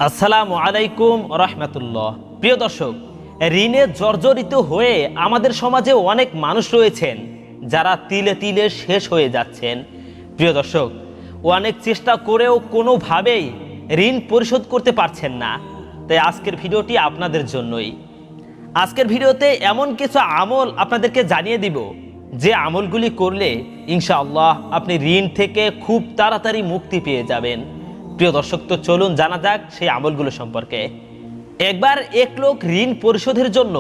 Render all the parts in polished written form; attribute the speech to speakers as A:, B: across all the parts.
A: আসসালামু আলাইকুম রহমতুল্লাহ। প্রিয় দর্শক, ঋণে জর্জরিত হয়ে আমাদের সমাজে অনেক মানুষ রয়েছেন যারা তিলে তিলে শেষ হয়ে যাচ্ছেন। প্রিয় দর্শক, অনেক চেষ্টা করেও কোনোভাবেই ঋণ পরিশোধ করতে পারছেন না। তাই আজকের ভিডিওটি আপনাদের জন্যই। আজকের ভিডিওতে এমন কিছু আমল আপনাদেরকে জানিয়ে দিব যে আমলগুলি করলে ইনশাআল্লাহ আপনি ঋণ থেকে খুব তাড়াতাড়ি মুক্তি পেয়ে যাবেন। প্রিয় দর্শক, তো চলুন জানা যাক সেই আমলগুলো সম্পর্কে। একবার এক লোক ঋণ পরিশোধের জন্য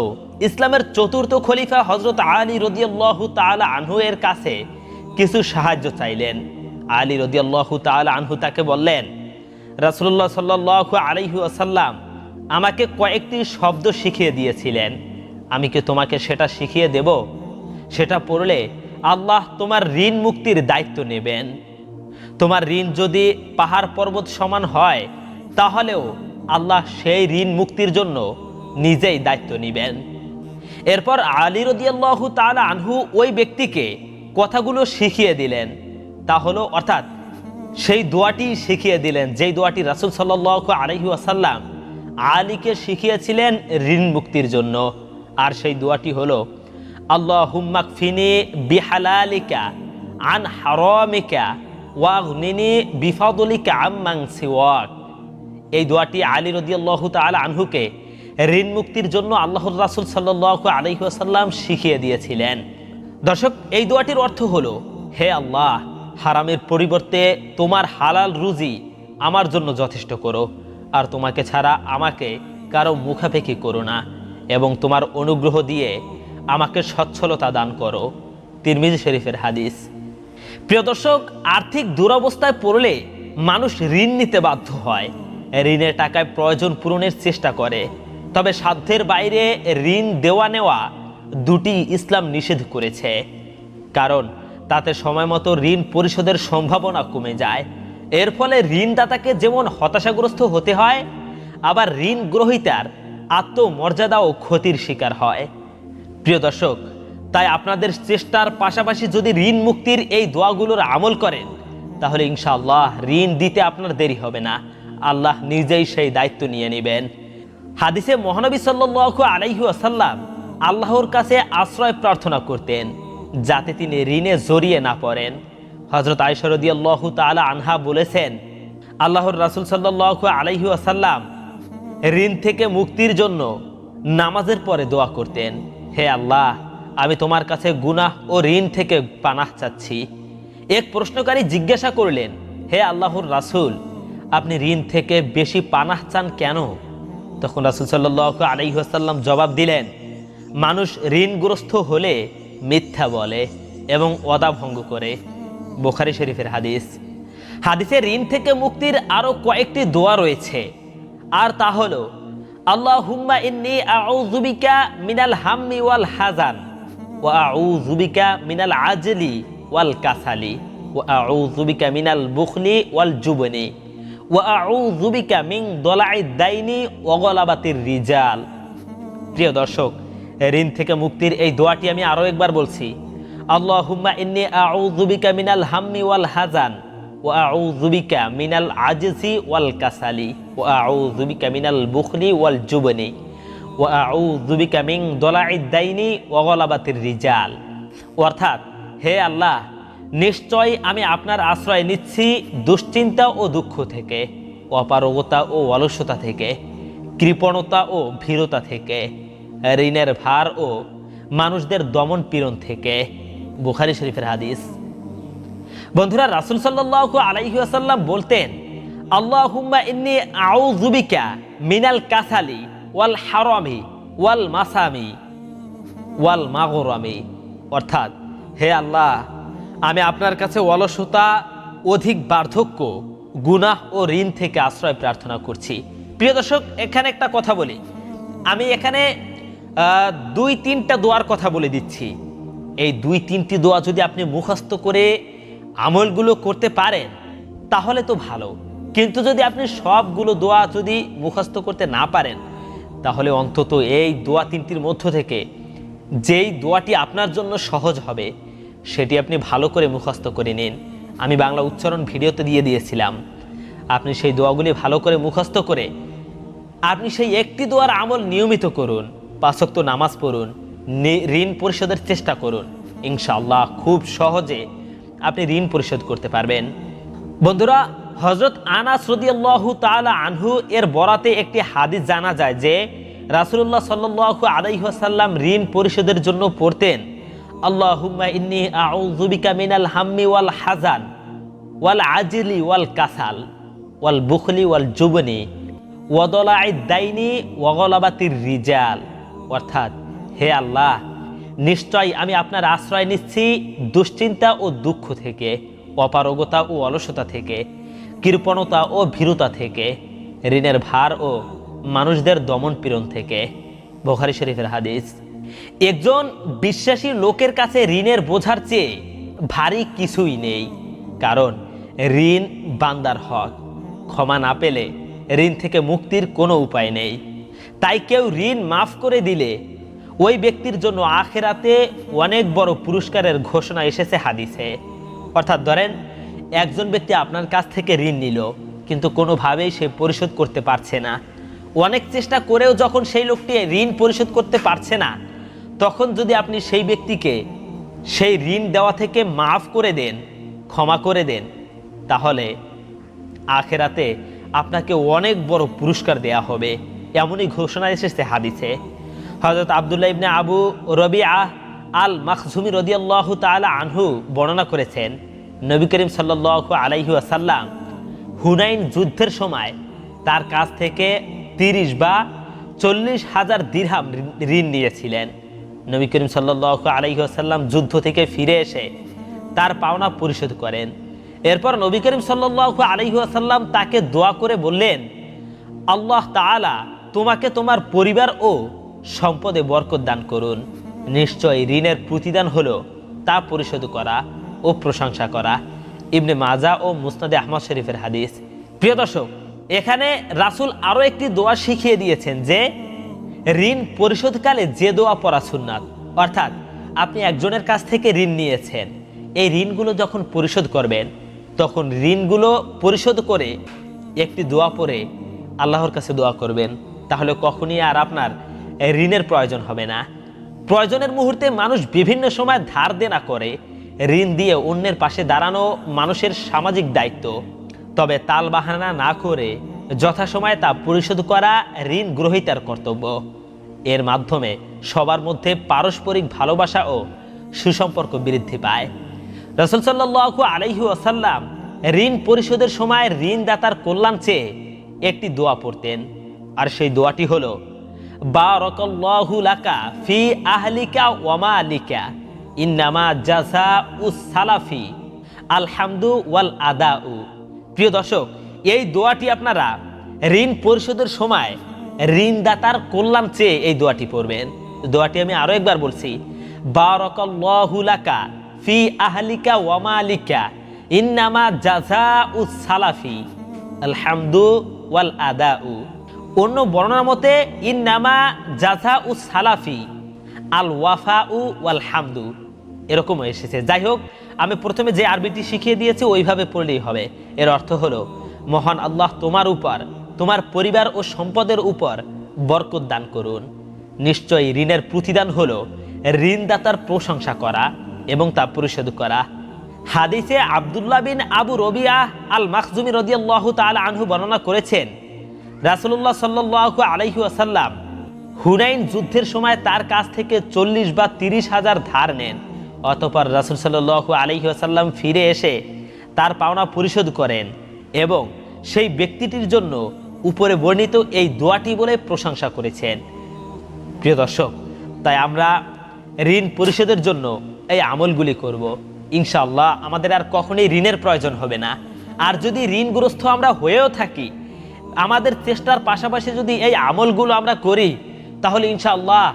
A: ইসলামের চতুর্থ খলিফা হযরত আলী রাদিয়াল্লাহু তাআলা আনহু এর কাছে কিছু সাহায্য চাইলেন। আলী রাদিয়াল্লাহু তাআলা আনহু তাকে বললেন, রাসূলুল্লাহ সাল্লাল্লাহু আলাইহি ওয়াসাল্লাম আমাকে কয়েকটি শব্দ শিখিয়ে দিয়েছিলেন, আমি কি তোমাকে সেটা শিখিয়ে দেব? সেটা পড়লে আল্লাহ তোমার ঋণ মুক্তির দায়িত্ব নেবেন। তোমার ঋণ যদি পাহাড় পর্বত সমান হয় তাহলেও আল্লাহ সেই ঋণ মুক্তির জন্য নিজেই দায়িত্ব নেবেন। এরপর আলী রাদিয়াল্লাহু তাআলা আনহু ওই ব্যক্তিকে কথাগুলো শিখিয়ে দিলেন। তা হলো অর্থাৎ সেই দোয়াটি শিখিয়ে দিলেন যেই দোয়াটি রাসূল সাল্লাল্লাহু আলাইহি ওয়াসাল্লাম আলীকে শিখিয়েছিলেন ঋণ মুক্তির জন্য। আর সেই দোয়াটি হলো, আল্লাহুম্মা কফিনি বিহালালিকা আন হারামিকা ওয়াগনিনি বিফাদলিকা আম্মান সিওয়াক। এই দোয়াটি আলী রাদিয়াল্লাহু তাআলা আনহুকে ঋণ মুক্তির জন্য আল্লাহর রাসূল সাল্লাল্লাহু আলাইহি ওয়াসাল্লাম শিখিয়ে দিয়েছিলেন। দর্শক, এই দোয়াটির অর্থ হলো, হে আল্লাহ, হারামের পরিবর্তে তোমার হালাল রুজি আমার জন্য যথেষ্ট করো, আর তোমাকে ছাড়া আমাকে কারো মুখাপেক্ষি করো না, এবং তোমার অনুগ্রহ দিয়ে আমাকে সচ্ছলতা দান করো। তিরমিজি শরীফের হাদিস। প্রিয় দর্শক, আর্থিক দুরবস্থায় পড়লে মানুষ ঋণ নিতে বাধ্য হয়, ঋণের টাকায় প্রয়োজন পূরণের চেষ্টা করে। তবে সাধ্যের বাইরে ঋণ দেওয়া নেওয়া দুটি ইসলাম নিষেধ করেছে, কারণ তাতে সময় মতো ঋণ পরিশোধের সম্ভাবনা কমে যায়। এর ফলে ঋণদাতাকে যেমন হতাশাগ্রস্ত হতে হয়, আবার ঋণ গ্রহীতার আত্মমর্যাদাও ক্ষতির শিকার হয়। প্রিয় দর্শক, তাই আপনাদের চেষ্টার পাশাপাশি যদি ঋণ মুক্তির এই দোয়াগুলোর আমল করেন তাহলে ইনশাআল্লাহ ঋণ দিতে আপনার দেরি হবে না, আল্লাহ নিজেই সেই দায়িত্ব নিয়ে নেবেন। হাদিসে মহানবী সাল্লাল্লাহু আলাইহি ওয়াসাল্লাম আল্লাহর কাছে আশ্রয় প্রার্থনা করতেন যাতে তিনি ঋণে জড়িয়ে না পড়েন। হযরত আয়েশা রাদিয়াল্লাহু তাআলা আনহা বলেছেন, আল্লাহর রাসূল সাল্লাল্লাহু আলাইহি ওয়াসাল্লাম ঋণ থেকে মুক্তির জন্য নামাজের পরে দোয়া করতেন, হে আল্লাহ, আমি তোমার কাছে গুনাহ ও ঋণ থেকে পানাহ চাচ্ছি। এক প্রশ্নকারী জিজ্ঞাসা করলেন, হে আল্লাহর রাসূল, আপনি ঋণ থেকে বেশি পানাহ চান কেন? তখন রাসূল সাল্লাল্লাহু আলাইহি ওয়াসাল্লাম জবাব দিলেন, মানুষ ঋণগ্রস্ত হলে মিথ্যা বলে এবং ওয়াদা ভঙ্গ করে। বুখারী শরীফের হাদিস। হাদিসে ঋণ থেকে মুক্তির আরো কয়েকটি দোয়া রয়েছে, আর তা হলো, আল্লাহুম্মা ইন্নী আউযু বিকা মিনাল হাম্মি ওয়াল হাজান ওয়া আউযু বিকা মিনাল আজলি ওয়াল কাসালি ওয়া আউযু বিকা মিনাল বুখলি ওয়াল জুবনি ওয়া আউযু বিকা মিন দলাইদ দাইনি ওয়া গলাবাতির রিজাল। প্রিয় দর্শক, ঋণ থেকে মুক্তির এই দোয়াটি আমি আরো একবার বলছি, আল্লাহুম্মা ইন্নী আউযু বিকা মিনাল হাম্মি ওয়াল হাজান ওয়া আউযু বিকা মিনাল আজজি ওয়াল কাসালি ওয়া আউযু বিকা মিনাল বুখলি ওয়াল জুবনি ওয়া আউযু বিকা মিন দলাইদ দাইনি ওয়া গলাবাতির রিজাল। অর্থাৎ, হে আল্লাহ, নিশ্চয় আমি আপনার আশ্রয় নিচ্ছি দুশ্চিন্তা ও দুঃখ থেকে, অপারগতা ও অলসতা থেকে, কৃপণতা ও ভীরতা থেকে, ঋণের ভার ও মানুষদের দমন পীড়ন থেকে। বুখারী শরীফের হাদিস। বন্ধুরা, রাসূল সাল্লাল্লাহু আলাইহি ওয়াসাল্লাম বলতেন, আল্লাহুম্মা ইন্নী আউযু বিকা মিনাল কাসালি ওয়াল হারামি ওয়াল মাসামি ওয়াল মাগরামি। অর্থাৎ, হে আল্লাহ, আমি আপনার কাছে অলসতা, অধিক বার্ধক্য, গুনাহ ও ঋণ থেকে আশ্রয় প্রার্থনা করছি। প্রিয় দর্শক, এখানে একটা কথা বলি, আমি এখানে 2-3টা দোয়ার কথা বলে দিচ্ছি। এই 2-3টি দোয়া যদি আপনি মুখস্থ করে আমলগুলো করতে পারেন তাহলে তো ভালো, কিন্তু যদি আপনি সবগুলো দোয়া যদি মুখস্থ করতে না পারেন তাহলে অন্তত এই দোয়া 3টির মধ্য থেকে যেই দোয়াটি আপনার জন্য সহজ হবে সেটি আপনি ভালো করে মুখস্থ করে নিন। আমি বাংলা উচ্চারণ ভিডিওতে দিয়ে দিয়েছিলাম, আপনি সেই দোয়াগুলি ভালো করে মুখস্থ করে আপনি সেই একটি দোয়ার আমল নিয়মিত করুন, 5 ওয়াক্ত নামাজ পড়ুন, ঋণ পরিশোধের চেষ্টা করুন। ইনশাআল্লাহ খুব সহজে আপনি ঋণ পরিশোধ করতে পারবেন। বন্ধুরা, হযরত আনাস রাদিয়াল্লাহু তাআলা আনহু এর বরাতে একটি হাদিস জানা যায় যে রাসূলুল্লাহ সাল্লাল্লাহু আলাইহি ওয়াসাল্লাম ঋণ পরিশোধের জন্য পড়তেন, আল্লাহুম্মা ইন্নী আউযু বিকা মিনাল হাম্মি ওয়াল হাযান ওয়াল আজলি ওয়াল কাসাল ওয়াল বুখলি ওয়াল জুবনি ওয়া দালাইদ দাইনি ওয়া গলাবাতির রিজাল। অর্থাৎ, হে আল্লাহ, নিশ্চয় আমি আপনার আশ্রয় নিচ্ছি দুশ্চিন্তা ও দুঃখ থেকে, অপারগতা ও অলসতা থেকে, কৃপণতা ও ভীরুতা থেকে, ঋণের ভার ও মানুষদের দমন পীড়ন থেকে। বুখারী শরীফের হাদিস। একজন বিশ্বাসী লোকের কাছে ঋণের বোঝার চেয়ে ভারী কিছুই নেই, কারণ ঋণ বান্দার হক। ক্ষমা না পেলে ঋণ থেকে মুক্তির কোনো উপায় নেই। তাই কেউ ঋণ মাফ করে দিলে ওই ব্যক্তির জন্য আখিরাতে অনেক বড় পুরস্কারের ঘোষণা এসেছে হাদিসে। অর্থাৎ ধরেন, একজন ব্যক্তি আপনার কাছ থেকে ঋণ নিল, কিন্তু কোনোভাবেই সে পরিশোধ করতে পারছে না। অনেক চেষ্টা করেও যখন সেই লোকটি ঋণ পরিশোধ করতে পারছে না, তখন যদি আপনি সেই ব্যক্তিকে সেই ঋণ দেওয়া থেকে মাফ করে দেন, ক্ষমা করে দেন, তাহলে আখিরাতে আপনাকে অনেক বড় পুরস্কার দেয়া হবে। এমনই ঘোষণা এসেছে হাদিসে। হযরত আব্দুল্লাহ ইবনে আবু রবিআহ আল মাখজুমি রাদিয়াল্লাহু তাআলা আনহু বর্ণনা করেছেন, নবী করিম সাল্লাল্লাহু আলাইহি ওয়াসাল্লাম হুনাইন যুদ্ধের সময় তার কাছ থেকে 30 বা 40 হাজার দিরহাম ঋণ নিয়েছিলেন। নবী করিম সাল্লাল্লাহু আলাইহি ওয়াসাল্লাম যুদ্ধ থেকে ফিরে এসে তার পাওনা পরিশোধ করেন। এরপর নবী করিম সাল্লাল্লাহু আলাইহি ওয়াসাল্লাম তাকে দোয়া করে বললেন, আল্লাহ তাআলা তোমাকে তোমার পরিবার ও সম্পদে বরকত দান করুন। নিশ্চয়ই ঋণের প্রতিদান হলো তা পরিশোধ করা ও প্রশংসা করা। ইবনে মাজা ও মুসনাদে আহমদ শরীফের হাদিস। প্রিয় দর্শক, এখানে রাসূল আরও একটি দোয়া শিখিয়ে দিয়েছেন যে ঋণ পরিশোধকালে যে দোয়া পড়া সুন্নাত। অর্থাৎ, আপনি একজনের কাছ থেকে ঋণ নিয়েছেন, এই ঋণগুলো যখন পরিশোধ করবেন, তখন ঋণগুলো পরিশোধ করে একটি দোয়া পড়ে আল্লাহর কাছে দোয়া করবেন। তাহলে কখনই আর আপনার ঋণের প্রয়োজন হবে না। প্রয়োজনের মুহূর্তে মানুষ বিভিন্ন সময় ধার দেনা করে। ঋণ দিয়ে অন্যের পাশে দাঁড়ানো মানুষের সামাজিক দায়িত্ব। তবে তালবাহানা না করে যথাসময়ে তা পরিশোধ করা ঋণ গ্রহীতার কর্তব্য। এর মাধ্যমে সবার মধ্যে পারস্পরিক ভালোবাসা ও সুসম্পর্ক বৃদ্ধি পায়। রাসূল সাল্লাল্লাহু আলাইহি ওয়াসাল্লাম ঋণ পরিশোধের সময় ঋণদাতার কল্যাণ চেয়ে একটি দোয়া পড়তেন, আর সেই দোয়াটি হলো, বারাকাল্লাহু লাকা ফি আহলিকা ওয়া মালিকা ইন্নামা জাযাউস সালাফি আলহামদু ওয়াল আদাউ। প্রিয় দর্শক, এই দোয়াটি আপনারা ঋণ পরিশোধের সময় ঋণদাতার কল্যাণ চেয়ে এই দোয়াটি পড়বেন। দোয়াটি আমি আরো একবার বলছি, বারাকাল্লাহু লাকা ফি আহলিকা ওয়া মালিকা ইন্নামা জাযাউস সালাফি আলহামদু ওয়াল আদাউ। অন্য বর্ণনার মতে ইন্নামা জাযাউস সালাফি আল ওয়াফাউ ওয়াল হামদু, এরকম এসেছে। যাই হোক, আমি প্রথমে যে আরবিটি শিখিয়ে দিয়েছি ওইভাবে পড়লেই হবে। এর অর্থ হলো, মহান আল্লাহ তোমার উপর, তোমার পরিবার ও সম্পদের উপর বরকত দান করুন। নিশ্চয়ই ঋণের প্রতিদান হলো ঋণদাতার প্রশংসা করা এবং তা পরিশোধ করা। হাদিসে আব্দুল্লাহ বিন আবু রবিআহ আল মাখজুমি রাদিয়াল্লাহু তাআলা আনহু বর্ণনা করেছেন, রাসূলুল্লাহ সাল্লাল্লাহু আলাইহি ওয়াসাল্লাম হুনাইন যুদ্ধের সময় তার কাছ থেকে 40 বা 30 হাজার ধার নেন। অতঃপর রাসূল সাল্লাল্লাহু আলাইহি ওয়াসাল্লাম ফিরে এসে তার পাওনা পরিশোধ করেন এবং সেই ব্যক্তিটির জন্য উপরে বর্ণিত এই দোয়াটি বলে প্রশংসা করেছেন। প্রিয় দর্শক, তাই আমরা ঋণ পরিশোধের জন্য এই আমলগুলি করব। ইনশাআল্লাহ আমাদের আর কখনোই ঋণের প্রয়োজন হবে না। আর যদি ঋণগ্রস্ত আমরা হয়েও থাকি, আমাদের চেষ্টার পাশাপাশি যদি এই আমলগুলো আমরা করি, তাহলে ইনশাআল্লাহ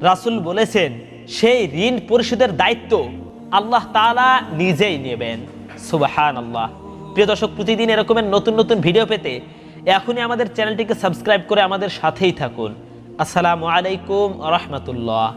A: রাসূল বলেছেন সেই ঋণ পরিশোধের দায়িত্ব আল্লাহ তাআলা নিজেই নেবেন। সুবহানাল্লাহ। প্রিয় দর্শক, প্রতিদিন এরকমের নতুন নতুন ভিডিও পেতে এখনই আমাদের চ্যানেলটিকে সাবস্ক্রাইব করে আমাদের সাথেই থাকুন। আসসালামু আলাইকুম ওয়া রাহমাতুল্লাহ।